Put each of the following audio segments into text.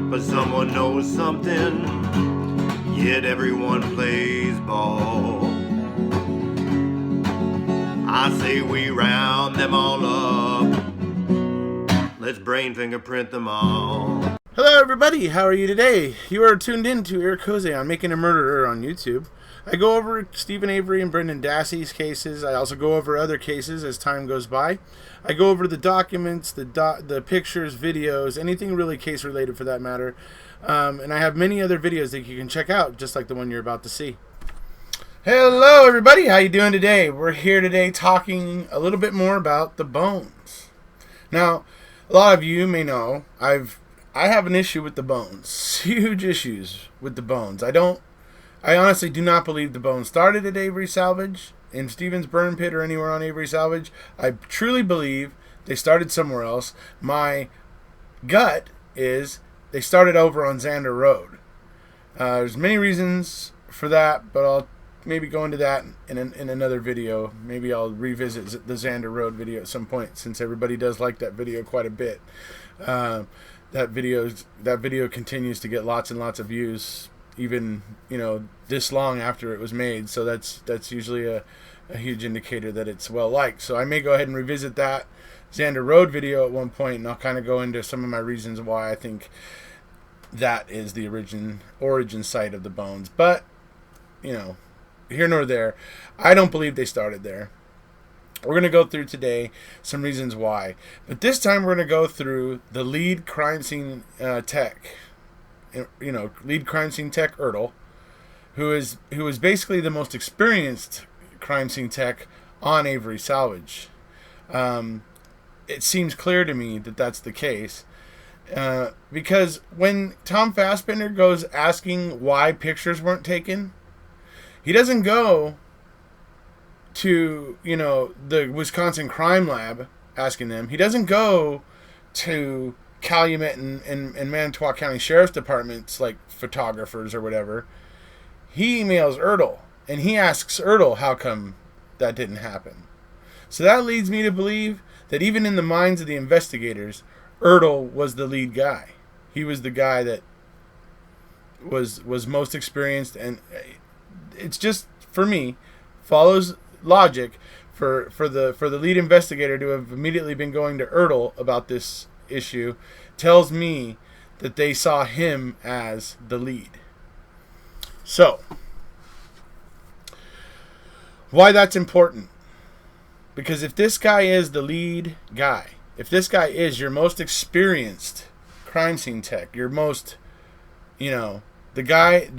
but someone knows something, yet everyone plays ball. I say we round them all up. Let's brain fingerprint them all. Hello everybody, how are you today? You are tuned in to Errol on Making a Murderer on YouTube. I go over Stephen Avery and Brendan Dassey's cases. I also go over other cases as time goes by. I go over the documents, the pictures, videos, anything really case related for that matter. And I have many other videos that you can check out, just like the one you're about to see. Hello everybody, how you doing today? We're here today talking a little bit more about the bones. Now, a lot of you may know I have an issue with the bones. Huge issues with the bones. I honestly do not believe the bones started at Avery Salvage, in Stephen's burn pit, or anywhere on Avery Salvage. I truly believe they started somewhere else. My gut is they started over on Xander Road. There's many reasons for that, but I'll maybe go into that in another video. Maybe I'll revisit the Xander Road video at some point, since everybody does like that video quite a bit. That video continues to get lots and lots of views, even this long after it was made. So that's usually a huge indicator that it's well liked. So I may go ahead and revisit that Xander Road video at one point, and I'll kind of go into some of my reasons why I think that is the origin site of the bones. But here nor there, I don't believe they started there. We're going to go through today some reasons why. But this time we're going to go through the lead crime scene tech. Lead crime scene tech Ertl, who is basically the most experienced crime scene tech on Avery Salvage. It seems clear to me that that's the case. Because when Tom Fassbender goes asking why pictures weren't taken, he doesn't go to the Wisconsin Crime Lab asking them. He doesn't go to Calumet and Manitowoc County Sheriff's Departments like photographers or whatever. He emails Ertl, and he asks Ertl how come that didn't happen. So that leads me to believe that even in the minds of the investigators, Ertl was the lead guy. He was the guy that was most experienced, and it's just, for me, follows logic for the lead investigator to have immediately been going to Ertl about this issue. Tells me that they saw him as the lead. So, why that's important? Because if this guy is the lead guy, if this guy is your most experienced crime scene tech, your most, the guy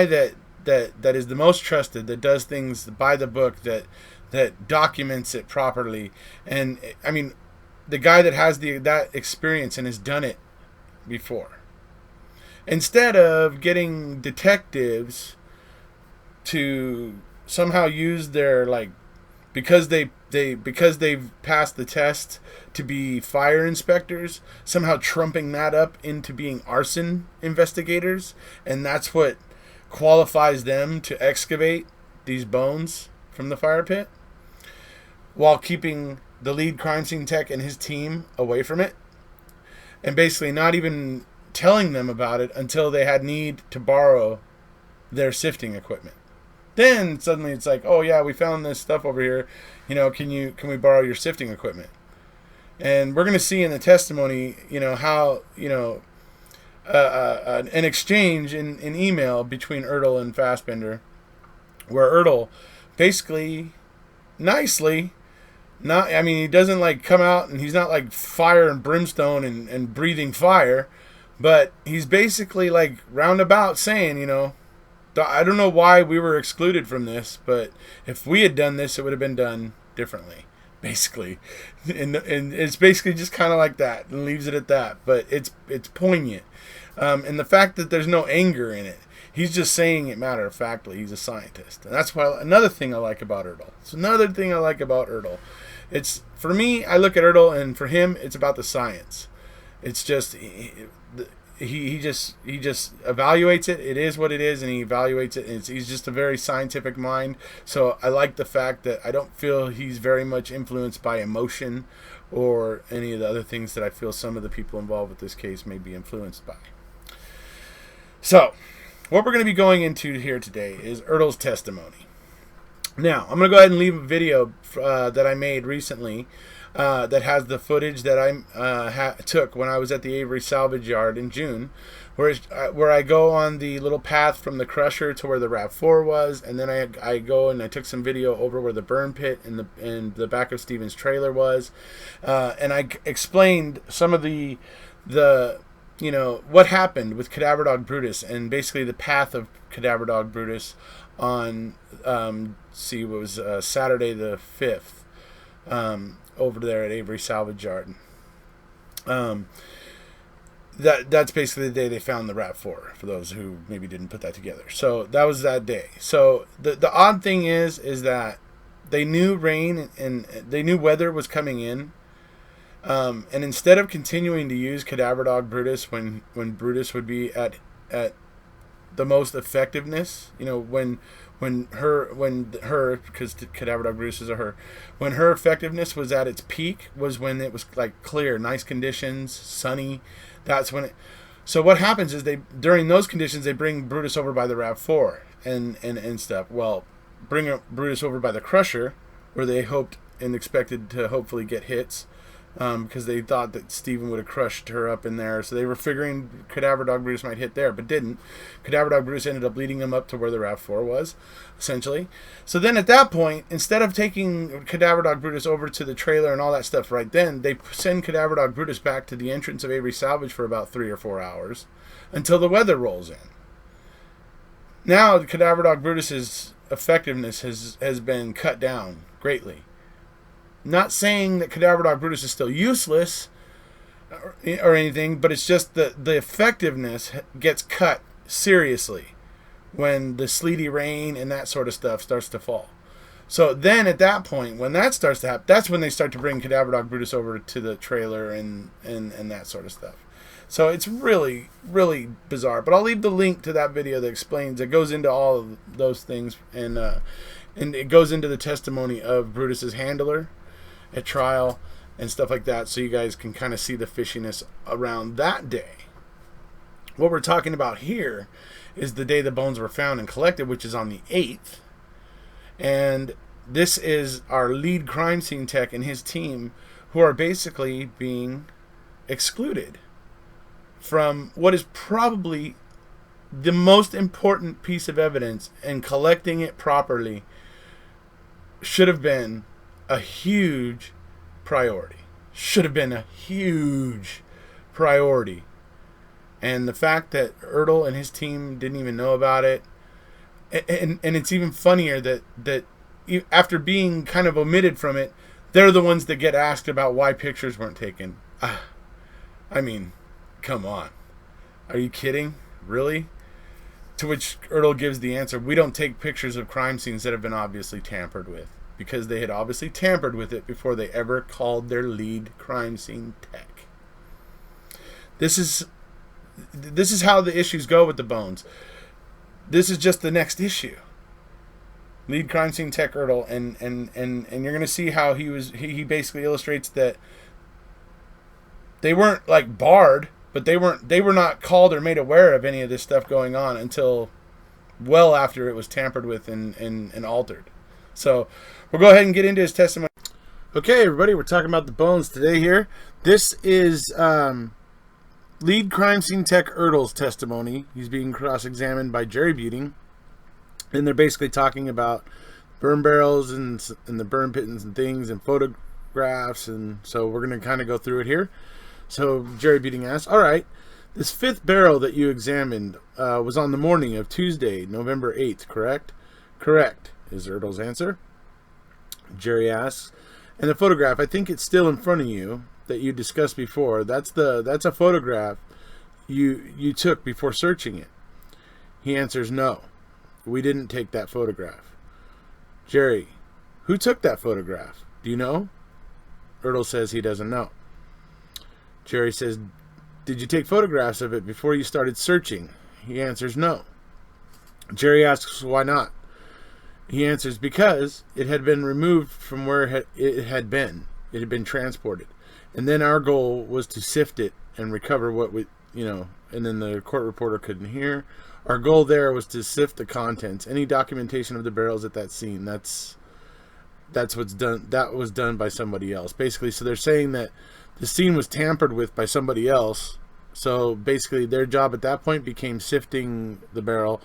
that is the most trusted, that does things by the book, that documents it properly, and I mean, the guy that has that experience and has done it before, instead of getting detectives to somehow use their because they've passed the test to be fire inspectors, somehow trumping that up into being arson investigators, and that's what qualifies them to excavate these bones from the fire pit, while keeping the lead crime scene tech and his team away from it, and basically not even telling them about it until they had need to borrow their sifting equipment. Then suddenly it's like, oh yeah, we found this stuff over here, can we borrow your sifting equipment? And we're going to see in the testimony, how an exchange in email between Ertl and Fassbender, where Ertl basically nicely, he doesn't come out and he's not fire and brimstone and breathing fire, but he's basically roundabout saying, I don't know why we were excluded from this, but if we had done this, it would have been done differently, basically. And it's basically just kind of like that, and leaves it at that. But it's poignant. And the fact that there's no anger in it. He's just saying it matter-of-factly. He's a scientist. And that's why another thing I like about Ertl. It's, for me, I look at Ertl, and for him, it's about the science. It's just, he just evaluates it. It is what it is, and he evaluates it. And he's just a very scientific mind. So I like the fact that I don't feel he's very much influenced by emotion or any of the other things that I feel some of the people involved with this case may be influenced by. So, what we're going to be going into here today is Ertl's testimony. Now, I'm going to go ahead and leave a video that I made recently that has the footage that I took when I was at the Avery salvage yard in June, where I go on the little path from the crusher to where the RAV4 was, and then I go and I took some video over where the burn pit in the back of Steven's trailer was, and I explained some of the what happened with Cadaver Dog Brutus and basically the path of Cadaver Dog Brutus on Saturday the 5th over there at Avery salvage yard. That's basically the day they found the RAV4, for those who maybe didn't put that together. So that was that day. So the odd thing is that they knew rain and they knew weather was coming in. And instead of continuing to use Cadaver Dog Brutus when Brutus would be at the most effectiveness, when her because Cadaver Dog Brutus is a her, when her effectiveness was at its peak was when it was like clear, nice conditions, sunny. That's when it. So what happens is during those conditions they bring Brutus over by the RAV4 and stuff. Well, bring Brutus over by the crusher where they hoped and expected to hopefully get hits. Because they thought that Steven would have crushed her up in there. So they were figuring Cadaver Dog Brutus might hit there, but didn't. Cadaver Dog Brutus ended up leading them up to where the RAV4 was, essentially. So then at that point, instead of taking Cadaver Dog Brutus over to the trailer and all that stuff right then, they send Cadaver Dog Brutus back to the entrance of Avery Salvage for about 3 or 4 hours until the weather rolls in. Now, Cadaver Dog Brutus's effectiveness has been cut down greatly. Not saying that Cadaver Dog Brutus is still useless or anything, but it's just that the effectiveness gets cut seriously when the sleety rain and that sort of stuff starts to fall. So then at that point, when that starts to happen, that's when they start to bring Cadaver Dog Brutus over to the trailer and that sort of stuff. So it's really, really bizarre. But I'll leave the link to that video that goes into all of those things, and it goes into the testimony of Brutus's handler at trial and stuff like that, so you guys can kind of see the fishiness around that day. What we're talking about here is the day the bones were found and collected, which is on the 8th. And this is our lead crime scene tech and his team who are basically being excluded from what is probably the most important piece of evidence, and collecting it properly should have been a huge priority. Should have been a huge priority. And the fact that Ertl and his team didn't even know about it, and it's even funnier that after being kind of omitted from it, they're the ones that get asked about why pictures weren't taken. I mean, come on. Are you kidding? Really? To which Ertl gives the answer, we don't take pictures of crime scenes that have been obviously tampered with. Because they had obviously tampered with it before they ever called their lead crime scene tech. This is how the issues go with the bones. This is just the next issue. Lead crime scene tech Ertl, and you're gonna see how he basically illustrates that they weren't like barred, but they were not called or made aware of any of this stuff going on until well after it was tampered with and altered. So we'll go ahead and get into his testimony. Okay, everybody, we're talking about the bones today here. This is lead crime scene tech Ertl's testimony. He's being cross-examined by Jerry Buting. And they're basically talking about burn barrels and the burn pits and things and photographs. And so we're going to kind of go through it here. So Jerry Buting asks, all right, this 5th barrel that you examined was on the morning of Tuesday, November 8th, correct? Correct, is Ertl's answer. Jerry asks, and the photograph, I think it's still in front of you that you discussed before. That's a photograph you took before searching it. He answers, no, we didn't take that photograph. Jerry, who took that photograph? Do you know? Ertl says he doesn't know. Jerry says, did you take photographs of it before you started searching? He answers, no. Jerry asks, why not? He answers, because it had been removed from where it had been. It had been transported. And then our goal was to sift it and recover what and then the court reporter couldn't hear. Our goal there was to sift the contents. Any documentation of the barrels at that scene, that's what's done. That was done by somebody else, basically. So they're saying that the scene was tampered with by somebody else. So basically, their job at that point became sifting the barrel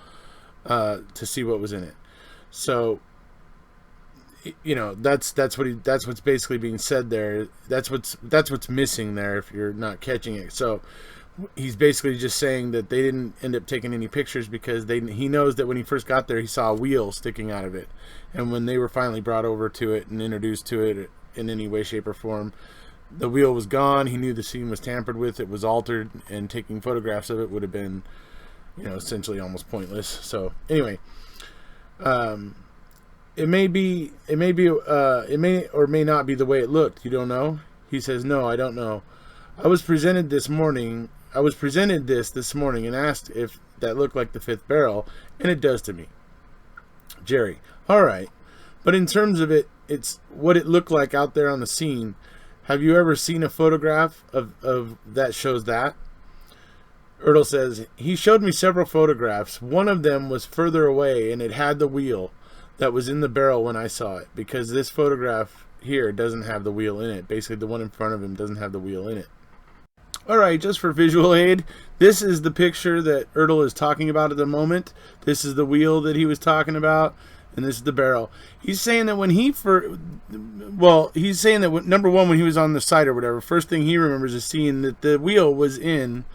to see what was in it. So, that's what's basically being said there. That's what's missing there if you're not catching it. So he's basically just saying that they didn't end up taking any pictures because he knows that when he first got there, he saw a wheel sticking out of it. And when they were finally brought over to it and introduced to it in any way, shape, or form, the wheel was gone. He knew the scene was tampered with. It was altered, and taking photographs of it would have been, essentially almost pointless. So anyway, it may or may not be the way it looked. You don't know? He says, no, I don't know. I was presented this morning this morning and asked if that looked like the fifth barrel, and it does to me. Jerry, all right. But in terms of it, it's what it looked like out there on the scene. Have you ever seen a photograph of that shows that? Ertl says, he showed me several photographs. One of them was further away, and it had the wheel that was in the barrel when I saw it, because this photograph here doesn't have the wheel in it. Basically, the one in front of him doesn't have the wheel in it. Alright, just for visual aid, this is the picture that Ertl is talking about at the moment. This is the wheel that he was talking about, and this is the barrel. He's saying that when he's saying that number one, when he was on the site or whatever, first thing he remembers is seeing that the wheel was in,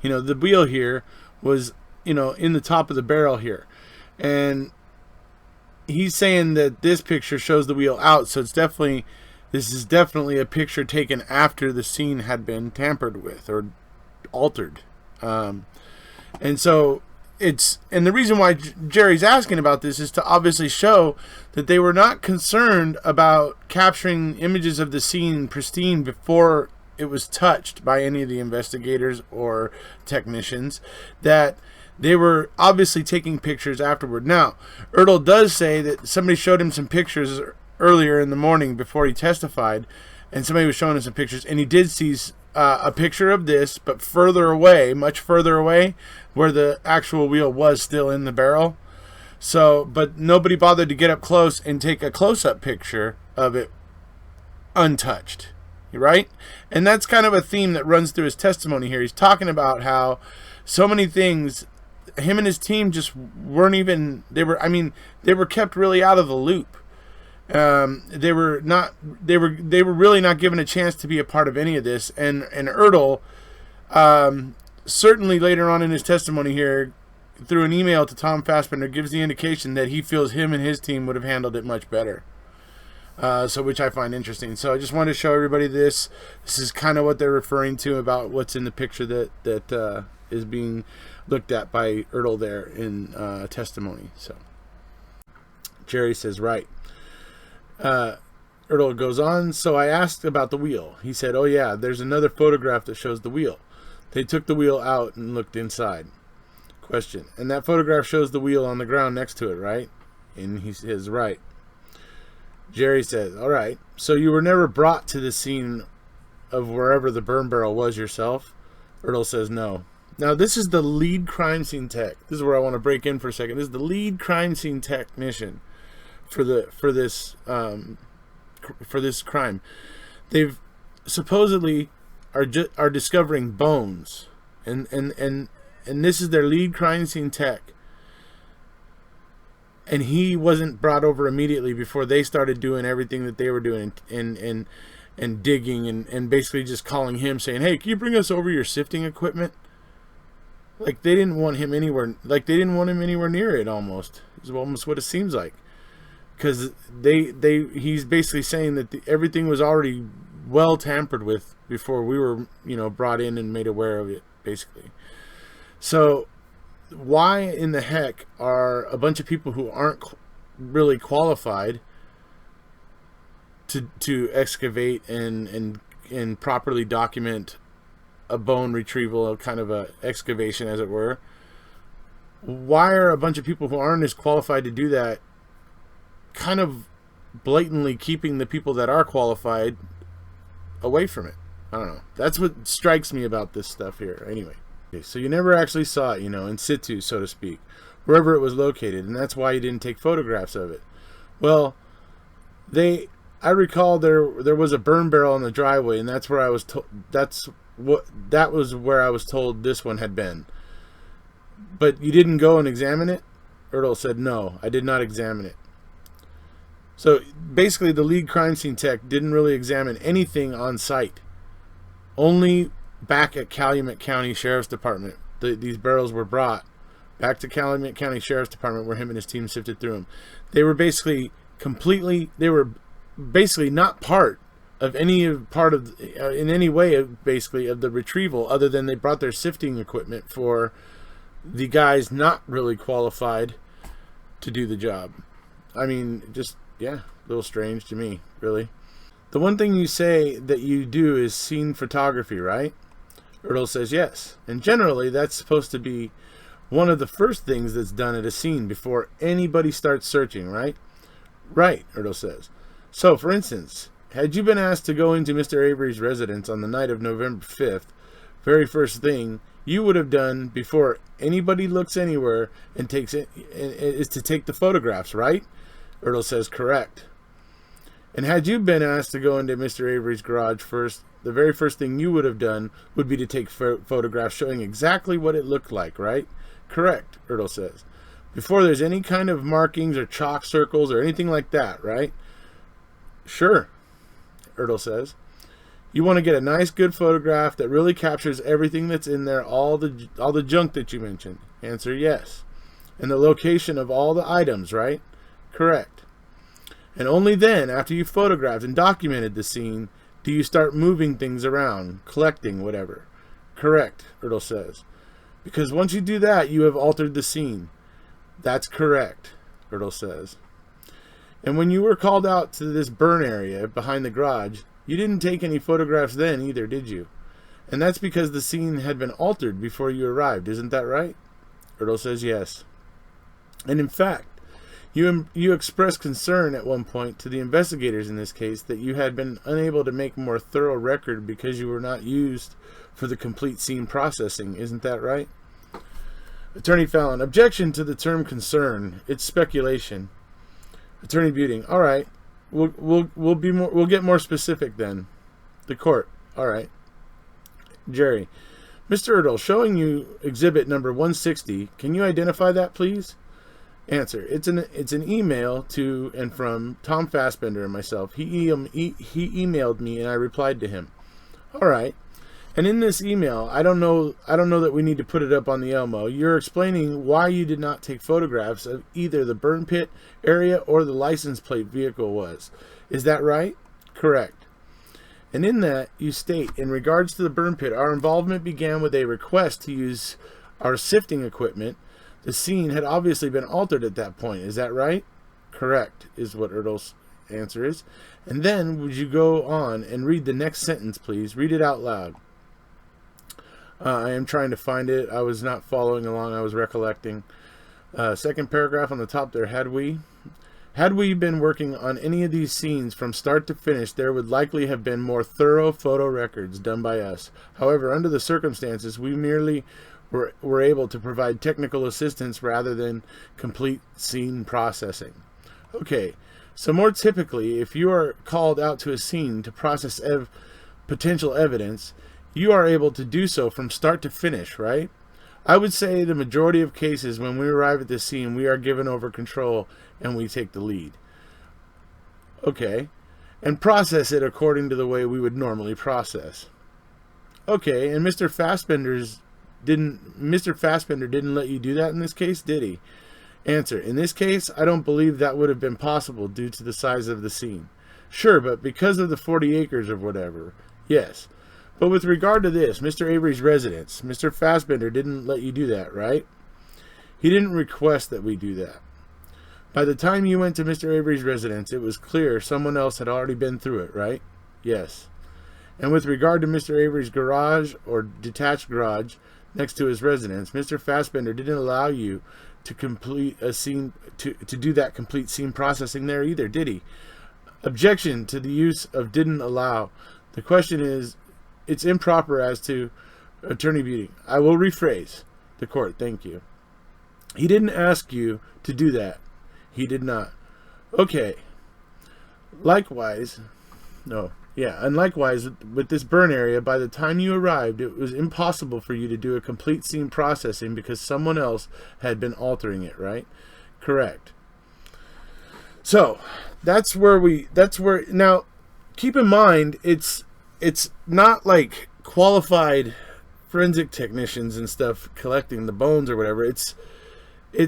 the wheel here was, in the top of the barrel here. And he's saying that this picture shows the wheel out, so this is definitely a picture taken after the scene had been tampered with or altered. And so and the reason why Jerry's asking about this is to obviously show that they were not concerned about capturing images of the scene pristine before it was touched by any of the investigators or technicians, that they were obviously taking pictures afterward. Now, Ertl does say that somebody showed him some pictures earlier in the morning before he testified, and somebody was showing him some pictures, and he did see a picture of this, but further away, much further away, where the actual wheel was still in the barrel. So, but nobody bothered to get up close and take a close-up picture of it untouched, right? And that's kind of a theme that runs through his testimony here. He's talking about how so many things, him and his team just weren't even, they were kept really out of the loop. They were really not given a chance to be a part of any of this. And Ertl, certainly later on in his testimony here, through an email to Tom Fassbender, gives the indication that he feels him and his team would have handled it much better. So which I find interesting. So I just wanted to show everybody this. This is kind of what they're referring to about what's in the picture that is being looked at by Ertl there in testimony. So Jerry says, right. Ertl goes on, so I asked about the wheel. He said, oh yeah, there's another photograph that shows the wheel. They took the wheel out and looked inside. Question, and that photograph shows the wheel on the ground next to it, right? And he says, right. Jerry says, all right, so you were never brought to the scene of wherever the burn barrel was yourself? Ertl says, no. Now, this is the lead crime scene tech. This is where I want to break in for a second. This is the lead crime scene technician for this crime. They've supposedly are discovering bones, and this is their lead crime scene tech. And he wasn't brought over immediately before they started doing everything that they were doing and digging and basically just calling him saying, hey, can you bring us over your sifting equipment? Like they didn't want him anywhere. Like they didn't want him anywhere near it. Almost is almost what it seems like, because he's basically saying that everything was already well tampered with before we were brought in and made aware of it, basically. So why in the heck are a bunch of people who aren't really qualified to excavate and properly document a bone retrieval, kind of a excavation as it were, why are a bunch of people who aren't as qualified to do that kind of blatantly keeping the people that are qualified away from it? I don't know. That's what strikes me about this stuff here. Anyway. Okay, so you never actually saw it, in situ, so to speak, wherever it was located, and that's why you didn't take photographs of it. Well, I recall there was a burn barrel in the driveway, and that's where I was told. That was where I was told this one had been. But you didn't go and examine it? Ertl said, no, I did not examine it. So basically, the lead crime scene tech didn't really examine anything on site. Only back at Calumet County Sheriff's Department, these barrels were brought back to Calumet County Sheriff's Department, where him and his team sifted through them. They were basically not part of in any way of the retrieval, other than they brought their sifting equipment for the guys not really qualified to do the job. I mean, a little strange to me, really. The one thing you say that you do is scene photography, right? Ertl says yes. And generally, that's supposed to be one of the first things that's done at a scene before anybody starts searching, right? Right, Ertl says. So, for instance, had you been asked to go into Mr. Avery's residence on the night of November 5th, very first thing you would have done before anybody looks anywhere and takes it is to take the photographs, right? Ertl says correct. And had you been asked to go into Mr. Avery's garage first, the very first thing you would have done would be to take photographs showing exactly what it looked like, right? Correct, Ertl says. Before there's any kind of markings or chalk circles or anything like that, right? Sure, Ertl says. You want to get a nice, good photograph that really captures everything that's in there, all the junk that you mentioned. Answer, yes. And the location of all the items, right? Correct. And only then, after you've photographed and documented the scene, do you start moving things around, collecting, whatever. Correct, Ertl says. Because once you do that, you have altered the scene. That's correct, Ertl says. And when you were called out to this burn area behind the garage, you didn't take any photographs then either, did you? And that's because the scene had been altered before you arrived, isn't that right? Ertl says yes. And in fact, you expressed concern at one point to the investigators in this case that you had been unable to make a more thorough record because you were not used for the complete scene processing, isn't that right? Attorney Fallon, objection to the term concern. It's speculation. Attorney Buting, all right. We'll get more specific then. The court, all right. Jerry, Mr. Ertl, showing you exhibit number 160. Can you identify that, please? Answer, it's an email to and from Tom Fassbender and myself. He emailed me and I replied to him. All right. And in this email, I don't know that we need to put it up on the Elmo. You're explaining why you did not take photographs of either the burn pit area or the license plate vehicle was. Is that right? Correct. And in that, you state, in regards to the burn pit, our involvement began with a request to use our sifting equipment. The scene had obviously been altered at that point. Is that right? Correct, is what Ertl's answer is. And then, would you go on and read the next sentence, please? Read it out loud. I am trying to find it. I was not following along. I was recollecting. Second paragraph on the top there. Had we been working on any of these scenes from start to finish, there would likely have been more thorough photo records done by us. However, under the circumstances, we merely were able to provide technical assistance rather than complete scene processing. Okay, so more typically, if you are called out to a scene to process potential evidence, you are able to do so from start to finish, right? I would say the majority of cases when we arrive at the scene, we are given over control and we take the lead. Okay, and process it according to the way we would normally process. Okay, and Mr. Fassbender didn't let you do that in this case, did he? Answer, in this case, I don't believe that would have been possible due to the size of the scene. Sure, but because of the 40 acres or whatever, yes. But with regard to this, Mr. Avery's residence, Mr. Fassbender didn't let you do that, right? He didn't request that we do that. By the time you went to Mr. Avery's residence, it was clear someone else had already been through it, right? Yes. And with regard to Mr. Avery's garage or detached garage next to his residence, Mr. Fassbender didn't allow you to complete a scene, to do that complete scene processing there either, did he? Objection to the use of didn't allow. The question is, it's improper as to Attorney Beauty, I will rephrase. The court, thank you. He didn't ask you to do that. He did not. Okay. Likewise, no. Yeah, and likewise, with this burn area, by the time you arrived, it was impossible for you to do a complete scene processing because someone else had been altering it, right? Correct. So, that's where, now, keep in mind, it's not like qualified forensic technicians and stuff collecting the bones or whatever. It's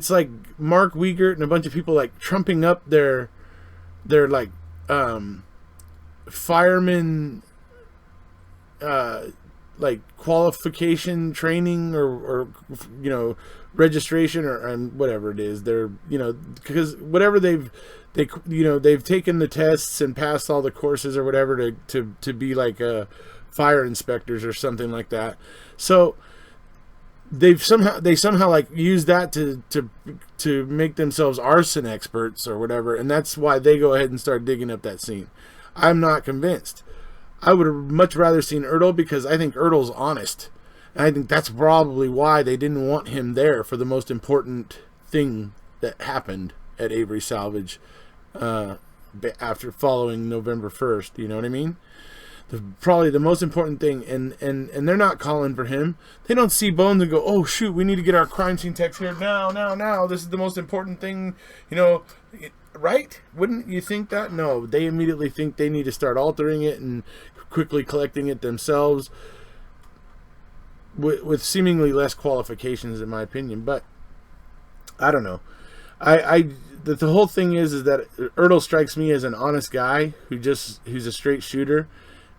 like Mark Wiegert and a bunch of people like trumping up their like, fireman like qualification training or registration or whatever it is. They're because whatever they've taken the tests and passed all the courses or whatever to be like fire inspectors or something like that. So they somehow like use that to make themselves arson experts or whatever, and that's why they go ahead and start digging up that scene. I'm not convinced. I would have much rather seen Ertl because I think Ertl's honest. And I think that's probably why they didn't want him there for the most important thing that happened at Avery Salvage after following November 1st. You know what I mean? Probably the most important thing. And they're not calling for him. They don't see bones and go, oh, shoot, we need to get our crime scene techs here now. This is the most important thing, right? Wouldn't you think that? No, they immediately think they need to start altering it and quickly collecting it themselves with seemingly less qualifications, in my opinion. But I don't know. The whole thing is that Ertl strikes me as an honest guy who's a straight shooter,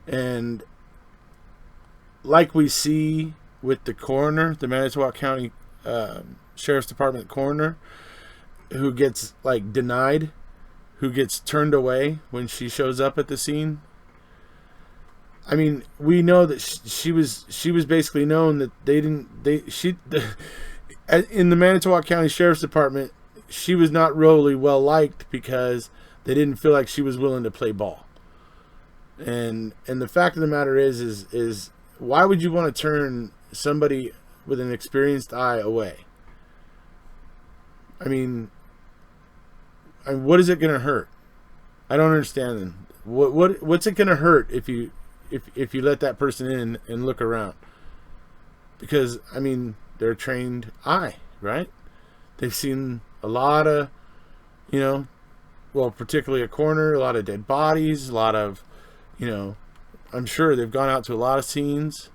and like we see with the coroner, the Manitowoc County Sheriff's Department coroner, who gets like denied, who gets turned away when she shows up at the scene. I mean, we know that she was basically known that in the Manitowoc County Sheriff's Department, she was not really well liked because they didn't feel like she was willing to play ball. And the fact of the matter is why would you want to turn somebody with an experienced eye away? I mean, what is it going to hurt? I don't understand them. What's it going to hurt if you let that person in and look around? Because I mean, they're a trained eye, right? They've seen a lot of, particularly a coroner, a lot of dead bodies, a lot of, I'm sure they've gone out to a lot of scenes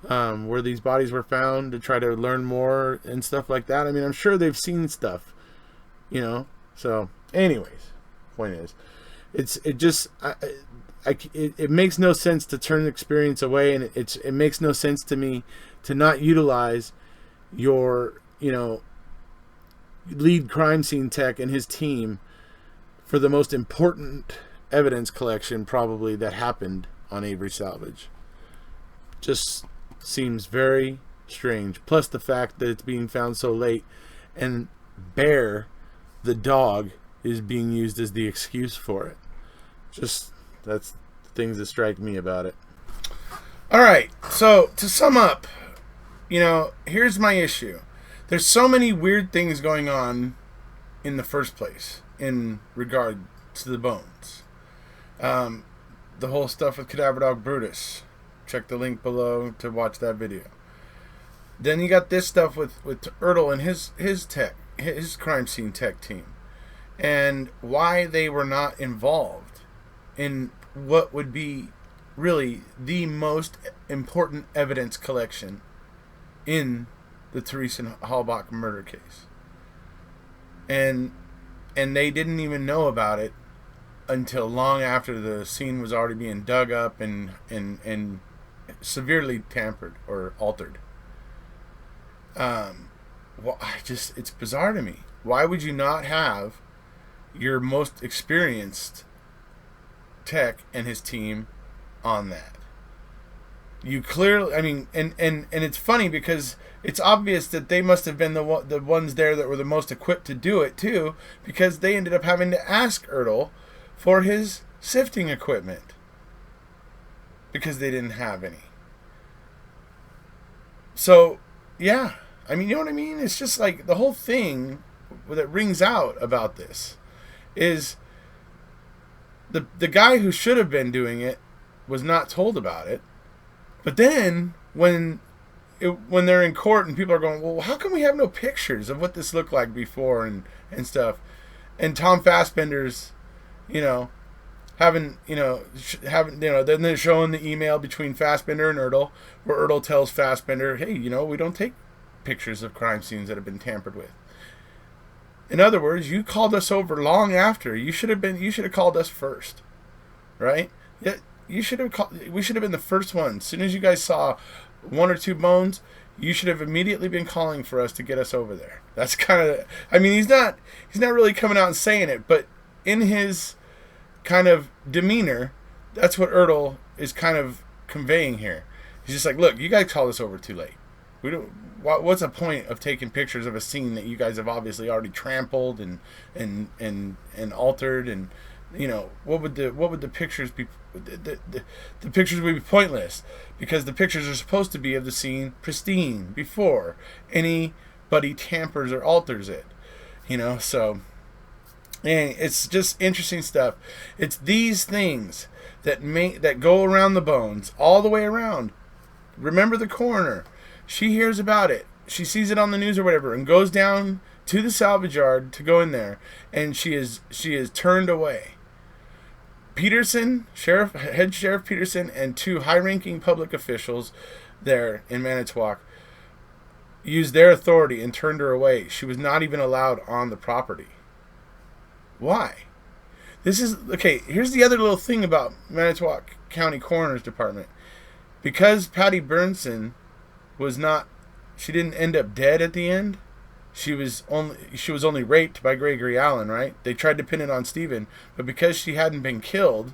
where these bodies were found to try to learn more and stuff like that. I mean, I'm sure they've seen stuff, So, anyways, point is, it makes no sense to turn experience away, and it makes no sense to me to not utilize your, lead crime scene tech and his team for the most important evidence collection probably that happened on Avery Salvage. Just seems very strange. Plus the fact that it's being found so late, and Bear, the dog, is being used as the excuse for it. Just, that's things that strike me about it. All right, so to sum up, here's my issue. There's so many weird things going on in the first place in regard to the bones. The whole stuff with Cadaver Dog Brutus. Check the link below to watch that video. Then you got this stuff with Ertl and his crime scene tech team, and why they were not involved in what would be really the most important evidence collection in the Teresa Halbach murder case. And they didn't even know about it until long after the scene was already being dug up and severely tampered or altered. It's bizarre to me. Why would you not have your most experienced tech and his team on that? You clearly, and it's funny because it's obvious that they must have been the ones there that were the most equipped to do it too, because they ended up having to ask Ertl for his sifting equipment because they didn't have any. So, yeah. I mean, you know what I mean? It's just like the whole thing that rings out about this is the guy who should have been doing it was not told about it. But then when they're in court and people are going, well, how come we have no pictures of what this looked like before and stuff? And Tom Fassbender's, then they're showing the email between Fassbender and Ertl, where Ertl tells Fassbender, hey, we don't take pictures of crime scenes that have been tampered with. In other words, you called us over long after. You should have called us first, right? Yeah, we should have been the first one. As soon as you guys saw one or two bones, you should have immediately been calling for us to get us over there. That's kind of, I mean, he's not really coming out and saying it, but in his kind of demeanor, that's what Ertl is kind of conveying here. He's just like, look, you guys called us over too late. We don't. What's the point of taking pictures of a scene that you guys have obviously already trampled and altered, and what would the pictures be? The pictures would be pointless because the pictures are supposed to be of the scene pristine before anybody tampers or alters it. So and it's just interesting stuff. It's these things that go around the bones all the way around. Remember the coroner. She hears about it. She sees it on the news or whatever and goes down to the salvage yard to go in there, and she is turned away. Peterson, head Sheriff Peterson, and two high-ranking public officials there in Manitowoc used their authority and turned her away. She was not even allowed on the property. Why? This is okay. Here's the other little thing about Manitowoc County Coroner's Department. Because Patty Burnson she didn't end up dead at the end. She was only raped by Gregory Allen, right? They tried to pin it on Stephen, but because she hadn't been killed,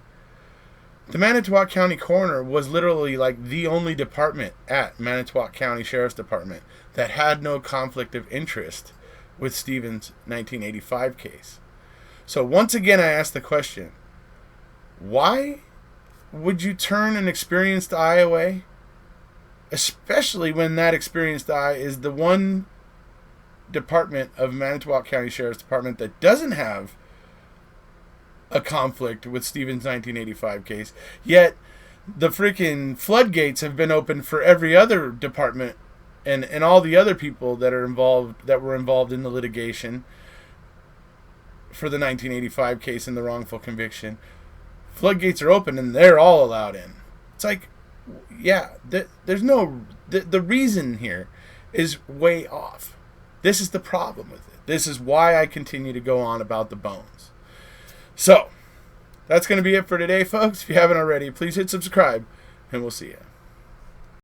the Manitowoc County Coroner was literally like the only department at Manitowoc County Sheriff's Department that had no conflict of interest with Stephen's 1985 case. So once again, I ask the question, why would you turn an experienced eye away? Especially when that experienced eye is the one department of Manitowoc County Sheriff's Department that doesn't have a conflict with Stephen's 1985 case. Yet the freaking floodgates have been opened for every other department and all the other people that were involved in the litigation for the 1985 case and the wrongful conviction. Floodgates are open and they're all allowed in. It's like, yeah, there's no... The reason here is way off. This is the problem with it. This is why I continue to go on about the bones. So, that's going to be it for today, folks. If you haven't already, please hit subscribe, and we'll see you.